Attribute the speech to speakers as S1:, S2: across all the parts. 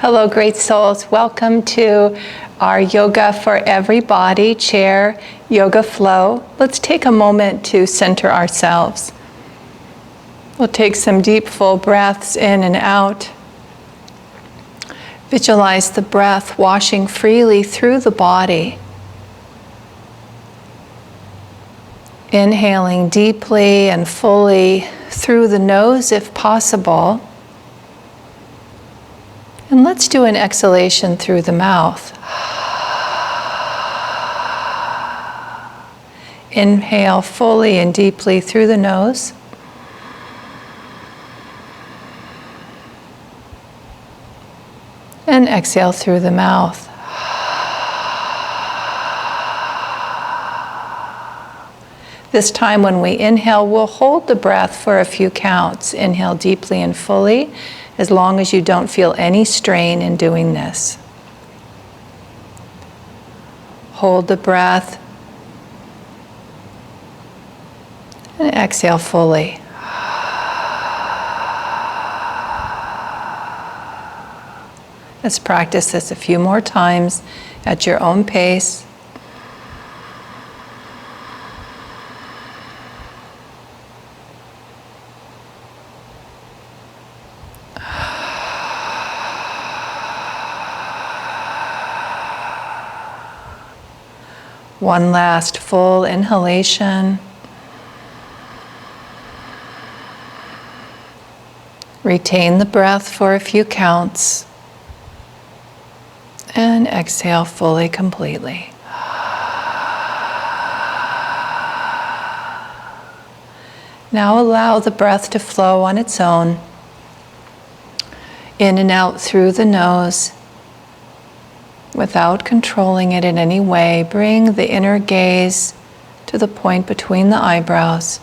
S1: Hello, great souls. Welcome to our Yoga for Everybody chair yoga flow. Let's take a moment to center ourselves. We'll take some deep, full breaths in and out. Visualize the breath washing freely through the body. Inhaling deeply and fully through the nose if possible. And let's do an exhalation through the mouth. Inhale fully and deeply through the nose. And exhale through the mouth. This time when we inhale, we'll hold the breath for a few counts. Inhale deeply and fully, as long as you don't feel any strain in doing this. Hold the breath and exhale fully. Let's practice this a few more times at your own pace. One last full inhalation. Retain the breath for a few counts. And exhale fully, completely. Now allow the breath to flow on its own. In and out through the nose. Without controlling it in any way, bring the inner gaze to the point between the eyebrows.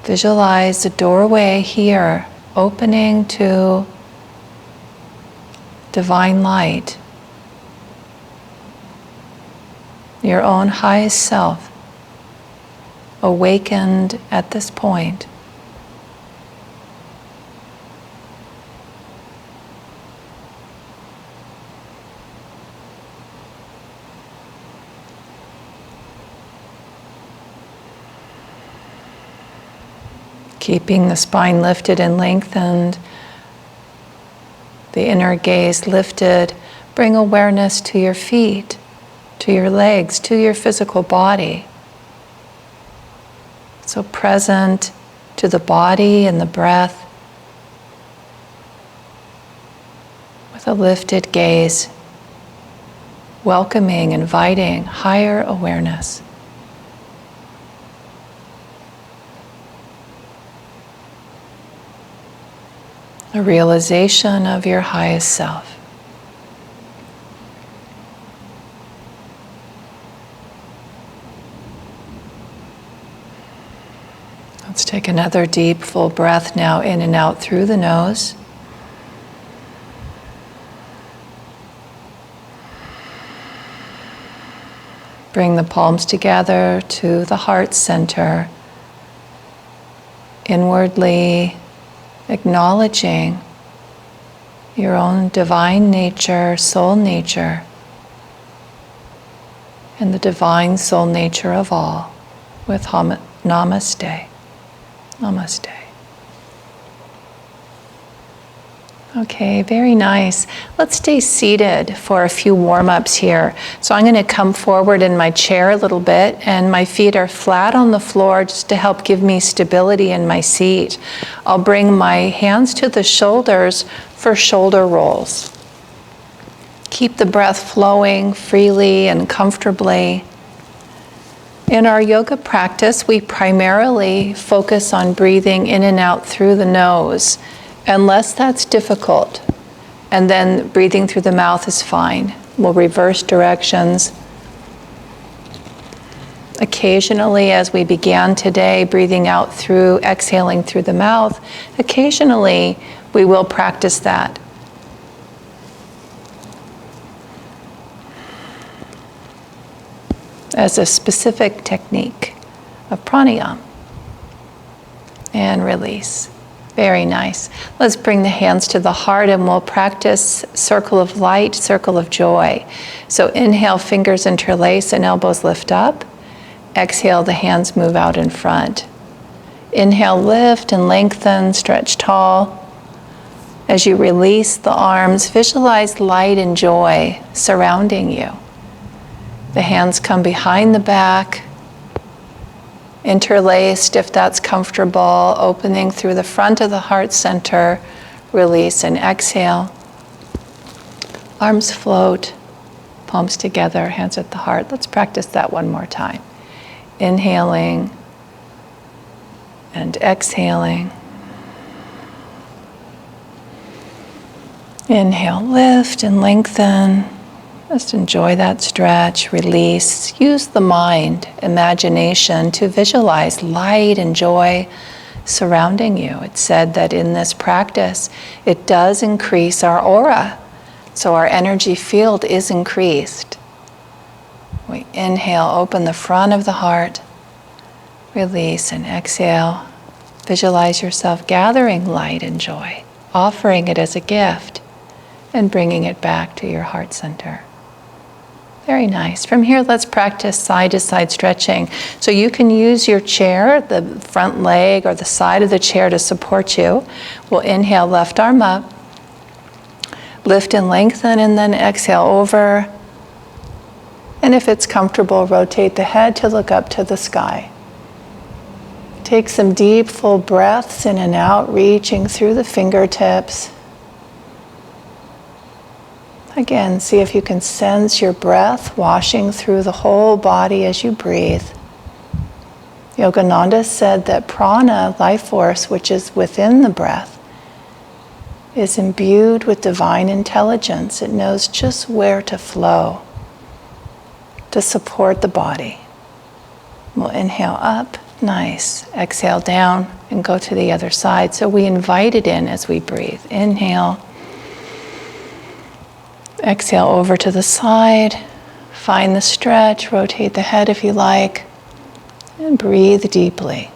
S1: Visualize the doorway here, opening to divine light, your own highest self, awakened at this point. Keeping the spine lifted and lengthened, the inner gaze lifted, bring awareness to your feet, to your legs, to your physical body. So present to the body and the breath with a lifted gaze, welcoming, inviting higher awareness. A realization of your highest self. Let's take another deep, full breath now in and out through the nose. Bring the palms together to the heart center. Inwardly acknowledging your own divine nature, soul nature, and the divine soul nature of all with namaste. Namaste. Okay, very nice. Let's stay seated for a few warm-ups here. So I'm going to come forward in my chair a little bit, and my feet are flat on the floor just to help give me stability in my seat. I'll bring my hands to the shoulders for shoulder rolls. Keep the breath flowing freely and comfortably. In our yoga practice, we primarily focus on breathing in and out through the nose, unless that's difficult. And then breathing through the mouth is fine. We'll reverse directions. Occasionally, as we began today, breathing out through, exhaling through the mouth, occasionally we will practice that. As a specific technique of pranayama and release. Very nice. Let's bring the hands to the heart and we'll practice circle of light, circle of joy. So inhale, fingers interlace and elbows lift up. Exhale, the hands move out in front. Inhale, lift and lengthen, stretch tall. As you release the arms, visualize light and joy surrounding you. The hands come behind the back, interlaced if that's comfortable, opening through the front of the heart center. Release and exhale. Arms float, palms together, hands at the heart. Let's practice that one more time. Inhaling and exhaling. Inhale, lift and lengthen. Just enjoy that stretch, release. Use the mind, imagination to visualize light and joy surrounding you. It's said that in this practice, it does increase our aura. So our energy field is increased. We inhale, open the front of the heart. Release and exhale. Visualize yourself gathering light and joy, offering it as a gift, and bringing it back to your heart center. Very nice. From here, let's practice side-to-side stretching. So you can use your chair, the front leg or the side of the chair to support you. We'll inhale, left arm up. Lift and lengthen, and then exhale over. And if it's comfortable, rotate the head to look up to the sky. Take some deep, full breaths in and out, reaching through the fingertips. Again, see if you can sense your breath washing through the whole body as you breathe. Yogananda said that prana, life force, which is within the breath, is imbued with divine intelligence. It knows just where to flow to support the body. We'll inhale up, nice. Exhale down and go to the other side. So we invite it in as we breathe. Inhale. Exhale over to the side. Find the stretch, rotate the head if you like, and breathe deeply.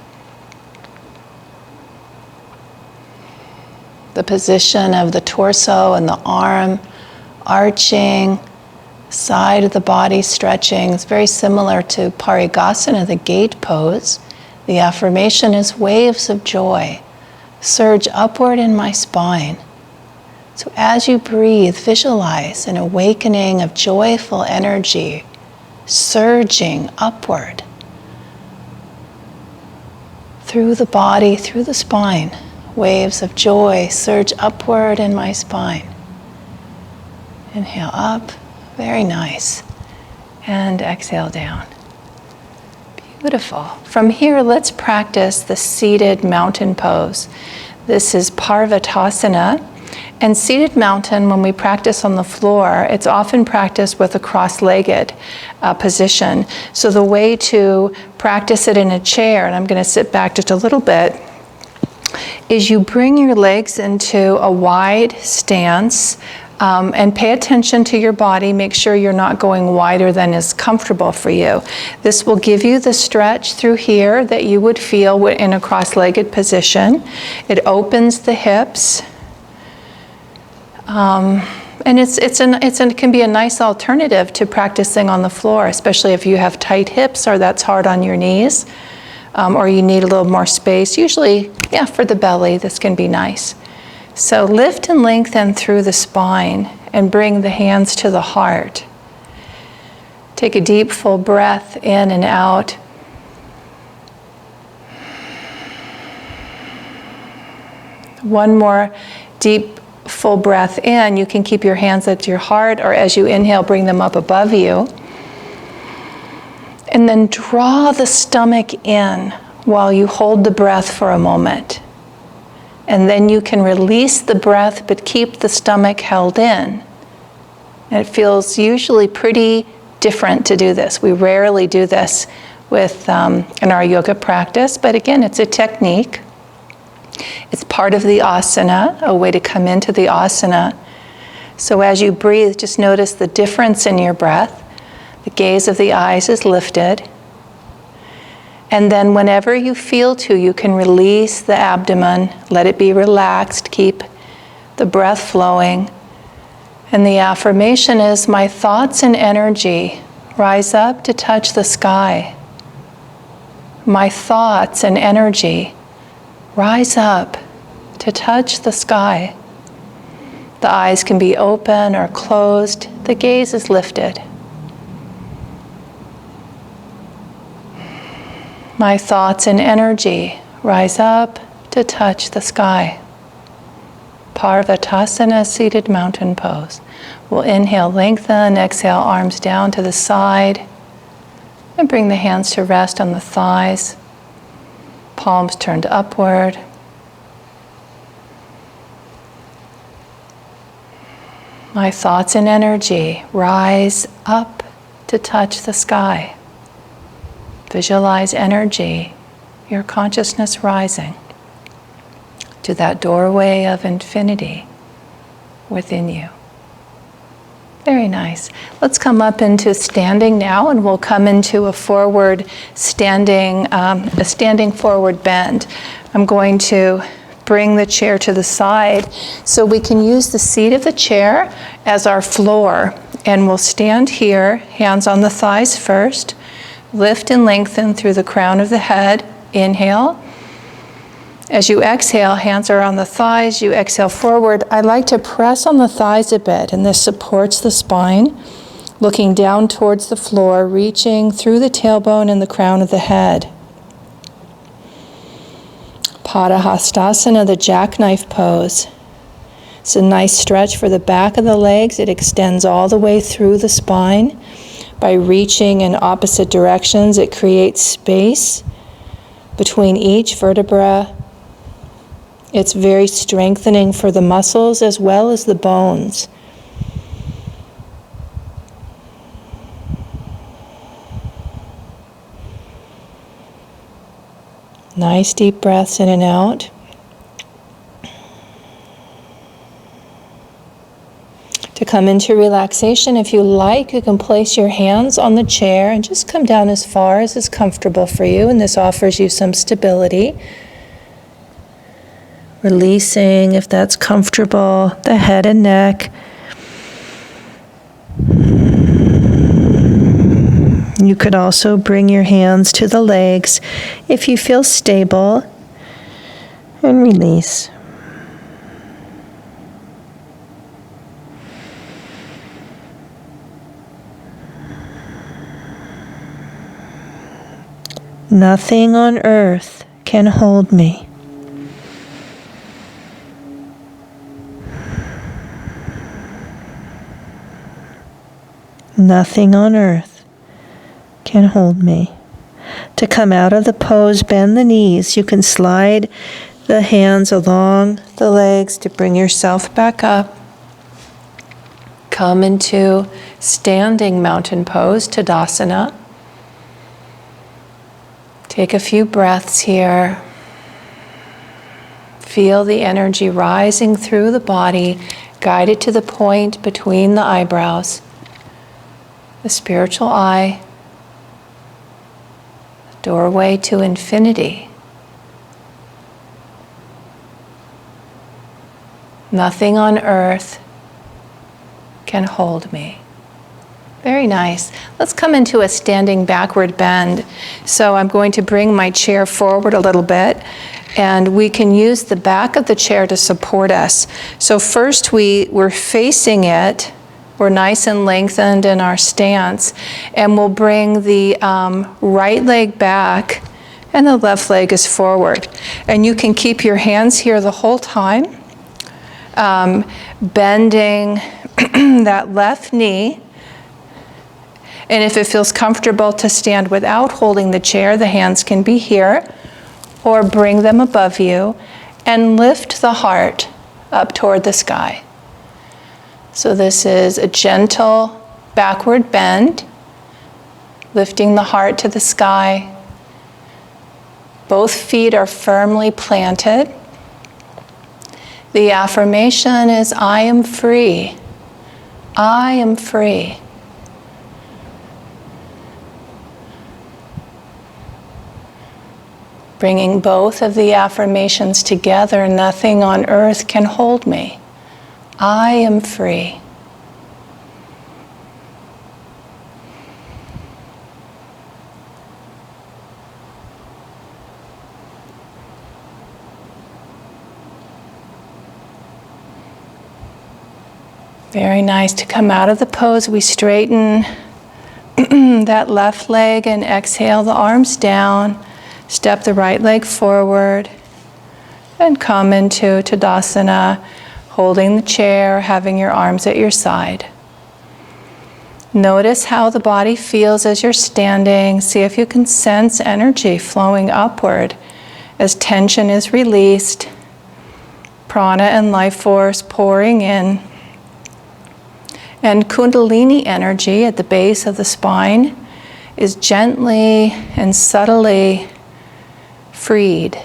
S1: The position of the torso and the arm arching, side of the body stretching is very similar to Parigasana, the gate pose. The affirmation is waves of joy surge upward in my spine. So as you breathe, visualize an awakening of joyful energy surging upward through the body, through the spine. Waves of joy surge upward in my spine. Inhale up, very nice. And exhale down. Beautiful. From here, let's practice the seated mountain pose. This is Parvatasana. And seated mountain, when we practice on the floor, it's often practiced with a cross-legged position. So the way to practice it in a chair, and I'm going to sit back just a little bit, is you bring your legs into a wide stance and pay attention to your body. Make sure you're not going wider than is comfortable for you. This will give you the stretch through here that you would feel in a cross-legged position. It opens the hips. And it can be a nice alternative to practicing on the floor, especially if you have tight hips or that's hard on your knees, or you need a little more space. Usually, for the belly, this can be nice. So lift and lengthen through the spine and bring the hands to the heart. Take a deep, full breath in and out. One more deep, full breath in. You can keep your hands at your heart, or as you inhale, bring them up above you. And then draw the stomach in while you hold the breath for a moment. And then you can release the breath, but keep the stomach held in. And it feels usually pretty different to do this. We rarely do this in our yoga practice, but again, it's a technique. It's part of the asana, a way to come into the asana. So as you breathe, just notice the difference in your breath. The gaze of the eyes is lifted. And then whenever you feel to, you can release the abdomen, let it be relaxed, keep the breath flowing. And the affirmation is, my thoughts and energy rise up to touch the sky. My thoughts and energy rise up to touch the sky. The eyes can be open or closed. The gaze is lifted. My thoughts and energy rise up to touch the sky. Parvatasana, seated mountain pose. We'll inhale, lengthen, exhale, arms down to the side, and bring the hands to rest on the thighs, palms turned upward. My thoughts and energy rise up to touch the sky. Visualize energy, your consciousness rising to that doorway of infinity within you. Very nice. Let's come up into standing now, and we'll come into a forward standing, a standing forward bend. I'm going to bring the chair to the side so we can use the seat of the chair as our floor. And we'll stand here, hands on the thighs first. Lift and lengthen through the crown of the head. Inhale. As you exhale, hands are on the thighs, you exhale forward. I like to press on the thighs a bit, and this supports the spine. Looking down towards the floor, reaching through the tailbone and the crown of the head. Padahastasana, the jackknife pose. It's a nice stretch for the back of the legs. It extends all the way through the spine. By reaching in opposite directions, it creates space between each vertebra. It's very strengthening for the muscles as well as the bones. Nice deep breaths in and out. To come into relaxation, if you like, you can place your hands on the chair and just come down as far as is comfortable for you, and this offers you some stability. Releasing, if that's comfortable, the head and neck. You could also bring your hands to the legs if you feel stable, and release. Nothing on earth can hold me. Nothing on earth can hold me. To come out of the pose, bend the knees. You can slide the hands along the legs to bring yourself back up. Come into standing mountain pose, Tadasana. Take a few breaths here. Feel the energy rising through the body, guided to the point between the eyebrows, the spiritual eye, the doorway to infinity. Nothing on earth can hold me. Very nice. Let's come into a standing backward bend. So I'm going to bring my chair forward a little bit, and we can use the back of the chair to support us. So first we're facing it. We're nice and lengthened in our stance, and we'll bring the right leg back and the left leg is forward. And you can keep your hands here the whole time, bending that left knee. And if it feels comfortable to stand without holding the chair, the hands can be here, or bring them above you and lift the heart up toward the sky. So this is a gentle backward bend, lifting the heart to the sky. Both feet are firmly planted. The affirmation is, I am free. I am free. Bringing both of the affirmations together, nothing on earth can hold me. I am free. Very nice. To come out of the pose, we straighten that left leg and exhale the arms down. Step the right leg forward and come into Tadasana, holding the chair, having your arms at your side. Notice how the body feels as you're standing. See if you can sense energy flowing upward as tension is released, prana and life force pouring in. And Kundalini energy at the base of the spine is gently and subtly freed.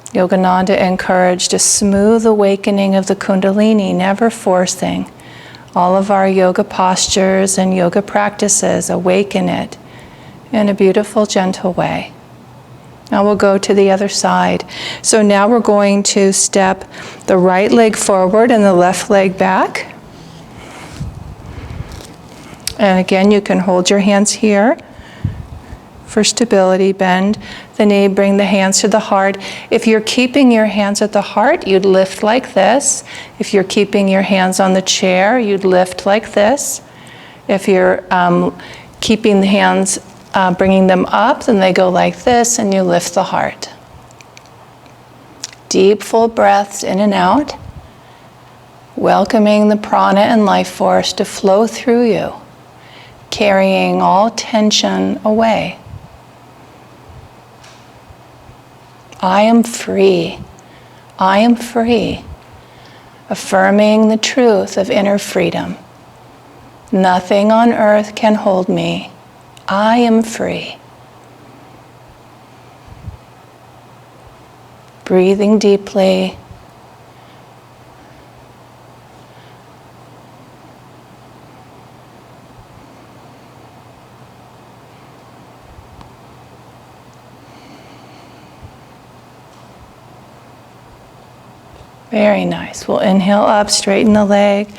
S1: Yogananda encouraged a smooth awakening of the Kundalini, never forcing. All of our yoga postures and yoga practices awaken it in a beautiful, gentle way. Now we'll go to the other side. So now we're going to step the right leg forward and the left leg back. And again, you can hold your hands here for stability. Bend the knee, bring the hands to the heart. If you're keeping your hands at the heart, you'd lift like this. If you're keeping your hands on the chair, you'd lift like this. If you're keeping the hands bringing them up, then they go like this, and you lift the heart. Deep, full breaths in and out, welcoming the prana and life force to flow through you, carrying all tension away. I am free. I am free. Affirming the truth of inner freedom. Nothing on earth can hold me. I am free. Breathing deeply. Very nice. We'll inhale up, straighten the leg.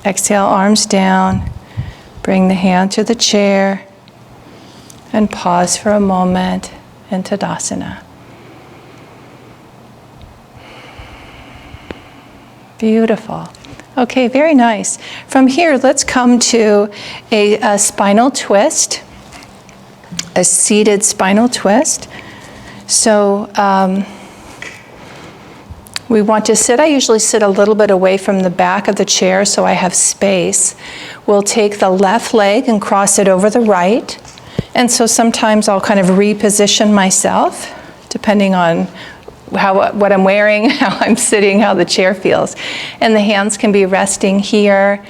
S1: Exhale, arms down. Bring the hand to the chair. And pause for a moment in Tadasana. Beautiful. Okay, very nice. From here, let's come to a spinal twist, a seated spinal twist. So we want to sit. I usually sit a little bit away from the back of the chair so I have space. We'll take the left leg and cross it over the right. And so sometimes I'll kind of reposition myself, depending on what I'm wearing, how I'm sitting, how the chair feels. And the hands can be resting here.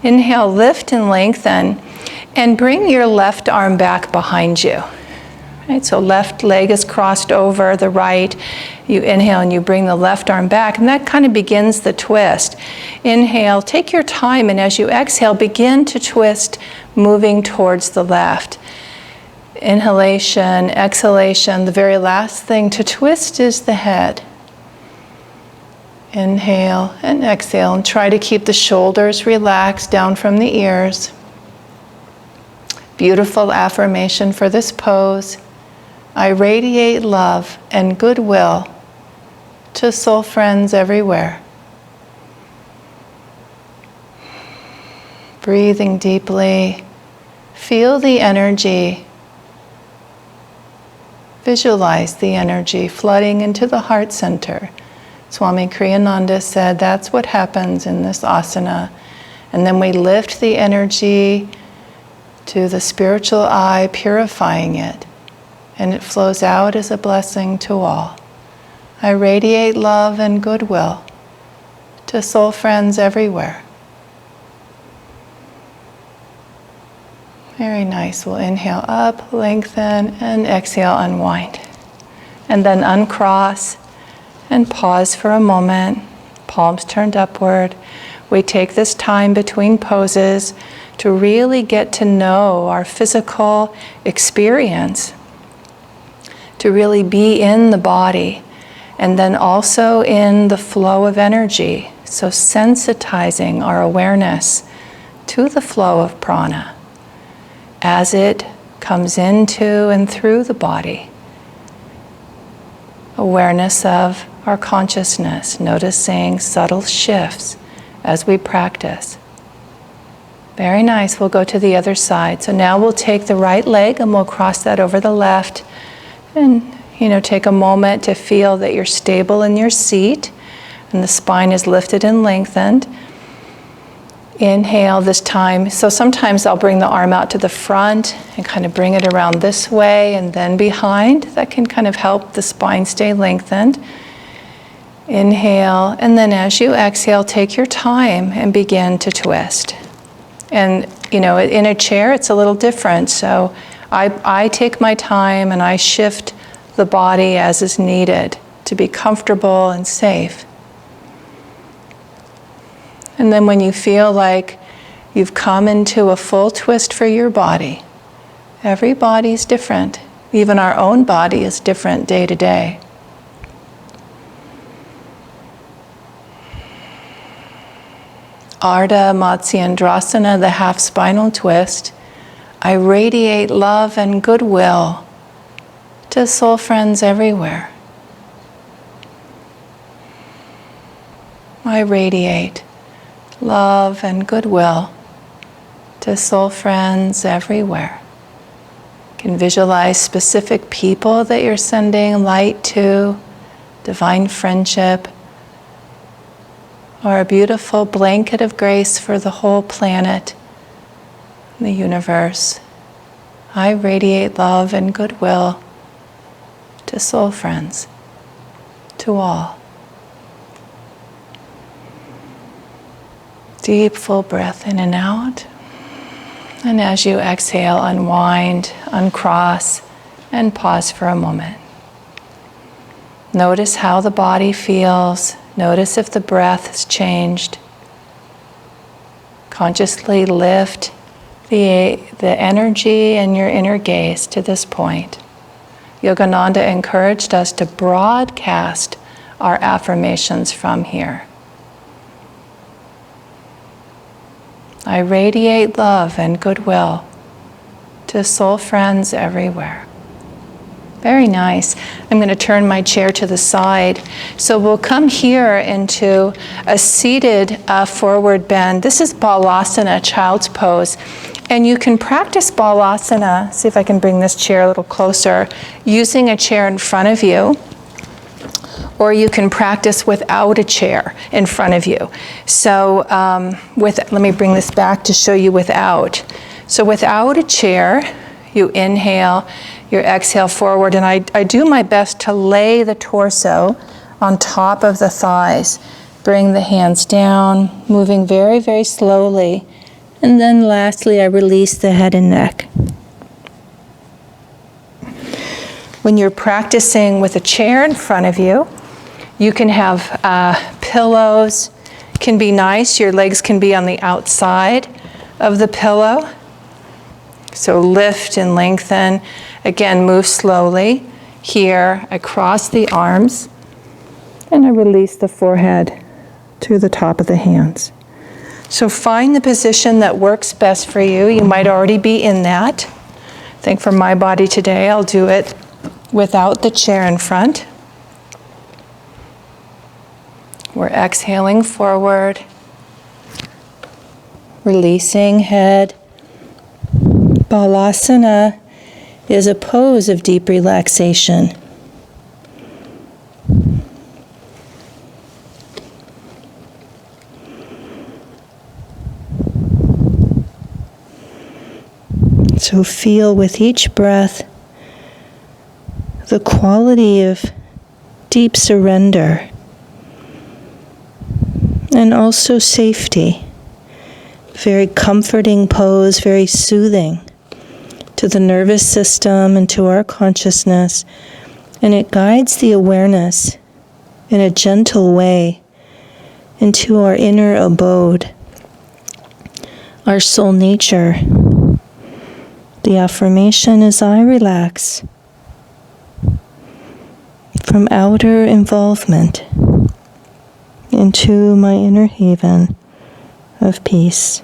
S1: Inhale, lift and lengthen, and bring your left arm back behind you. Right, so left leg is crossed over the right. You inhale and you bring the left arm back, and that kind of begins the twist. Inhale, take your time, and as you exhale, begin to twist, moving towards the left. Inhalation, exhalation. The very last thing to twist is the head. Inhale and exhale, and try to keep the shoulders relaxed down from the ears. Beautiful affirmation for this pose. I radiate love and goodwill to soul friends everywhere. Breathing deeply. Feel the energy. Visualize the energy flooding into the heart center. Swami Kriyananda said that's what happens in this asana. And then we lift the energy to the spiritual eye, purifying it. And it flows out as a blessing to all. I radiate love and goodwill to soul friends everywhere. Very nice. We'll inhale up, lengthen, and exhale, unwind. And then uncross and pause for a moment, palms turned upward. We take this time between poses to really get to know our physical experience. to really be in the body, and then also in the flow of energy. So sensitizing our awareness to the flow of prana as it comes into and through the body. Awareness of our consciousness, noticing subtle shifts as we practice. Very nice. We'll go to the other side. So now we'll take the right leg and we'll cross that over the left. And, take a moment to feel that you're stable in your seat and the spine is lifted and lengthened. Inhale this time. So sometimes I'll bring the arm out to the front and kind of bring it around this way and then behind. That can kind of help the spine stay lengthened. Inhale, and then as you exhale, take your time and begin to twist. And, in a chair, it's a little different. So I take my time and I shift the body as is needed to be comfortable and safe. And then when you feel like you've come into a full twist for your body, every body is different. Even our own body is different day to day. Ardha Matsyendrasana, the half spinal twist. I radiate love and goodwill to soul friends everywhere. I radiate love and goodwill to soul friends everywhere. You can visualize specific people that you're sending light to, divine friendship, or a beautiful blanket of grace for the whole planet, the universe. I radiate love and goodwill to soul friends, to all. Deep, full breath in and out. And as you exhale, unwind, uncross, and pause for a moment. Notice how the body feels. Notice if the breath has changed. Consciously lift the energy and your inner gaze to this point. Yogananda encouraged us to broadcast our affirmations from here. I radiate love and goodwill to soul friends everywhere. Very nice. I'm going to turn my chair to the side. So we'll come here into a seated forward bend. This is Balasana, child's pose. And you can practice Balasana, see if I can bring this chair a little closer, using a chair in front of you. Or you can practice without a chair in front of you. So let me bring this back to show you without. So without a chair, you inhale, you exhale forward, and I do my best to lay the torso on top of the thighs. Bring the hands down, moving very, very slowly. And then lastly, I release the head and neck. When you're practicing with a chair in front of you, you can have pillows. Can be nice. Your legs can be on the outside of the pillow. So lift and lengthen. Again, move slowly. Here, I cross the arms and I release the forehead to the top of the hands. So find the position that works best for you. You might already be in that. I think for my body today, I'll do it without the chair in front. We're exhaling forward, releasing head. Balasana is a pose of deep relaxation. So feel with each breath the quality of deep surrender and also safety. Very comforting pose, very soothing to the nervous system and to our consciousness. And it guides the awareness in a gentle way into our inner abode, our soul nature. The affirmation is, I relax.
S2: from outer involvement into my inner haven of peace.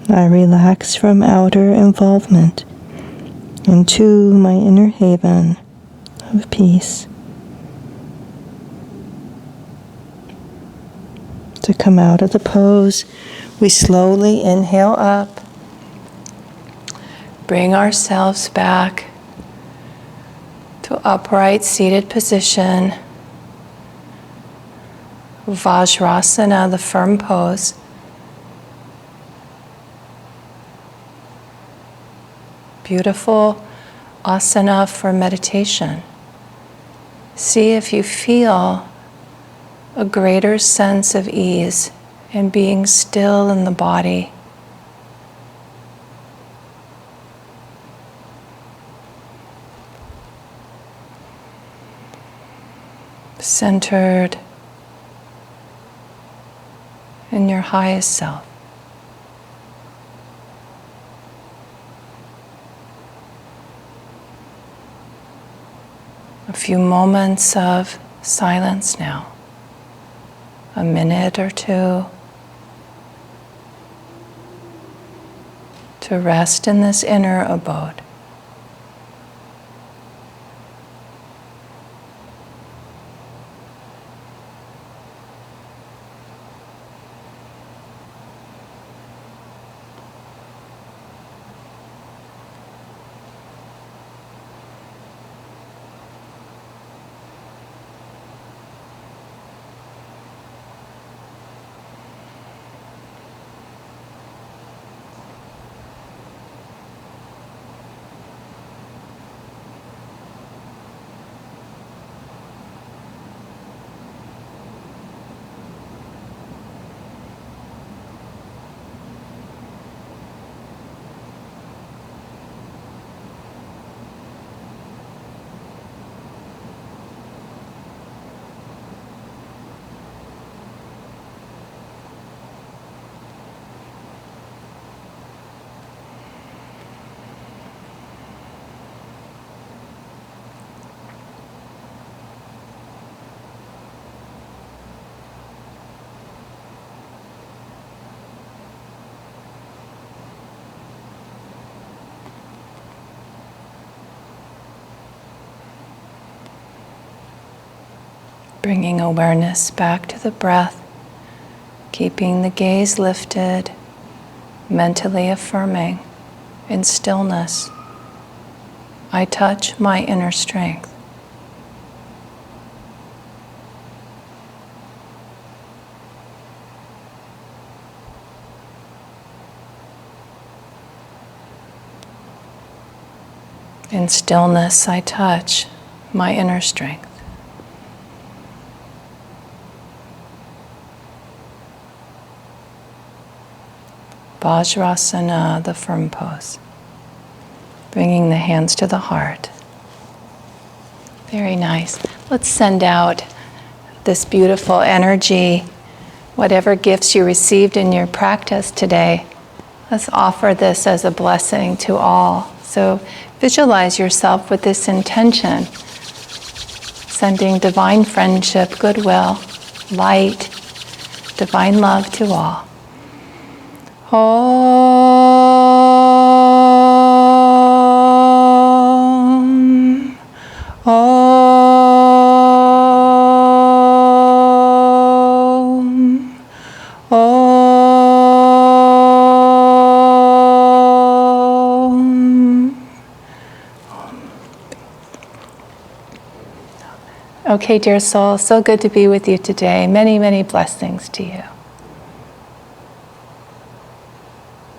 S2: I relax from outer involvement into my inner haven of peace. To come out of the pose, we slowly inhale up, bring ourselves back to upright seated position, Vajrasana, the firm pose. Beautiful asana for meditation. See if you feel a greater sense of ease in being still in the body. Centered in your highest self. A few moments of silence now, a minute or two, to rest in this inner abode. Bringing awareness back to the breath, keeping the gaze lifted, mentally affirming in stillness, I touch my inner strength. In stillness, I touch my inner strength. Vajrasana, the firm pose. Bringing the hands to the heart. Very nice. Let's send out this beautiful energy, whatever gifts you received in your practice today. Let's offer this as a blessing to all. So visualize yourself with this intention, sending divine friendship, goodwill, light, divine love to all. Om. Om. Om.
S1: Okay, dear soul, so good to be with you today. Many, many blessings to you.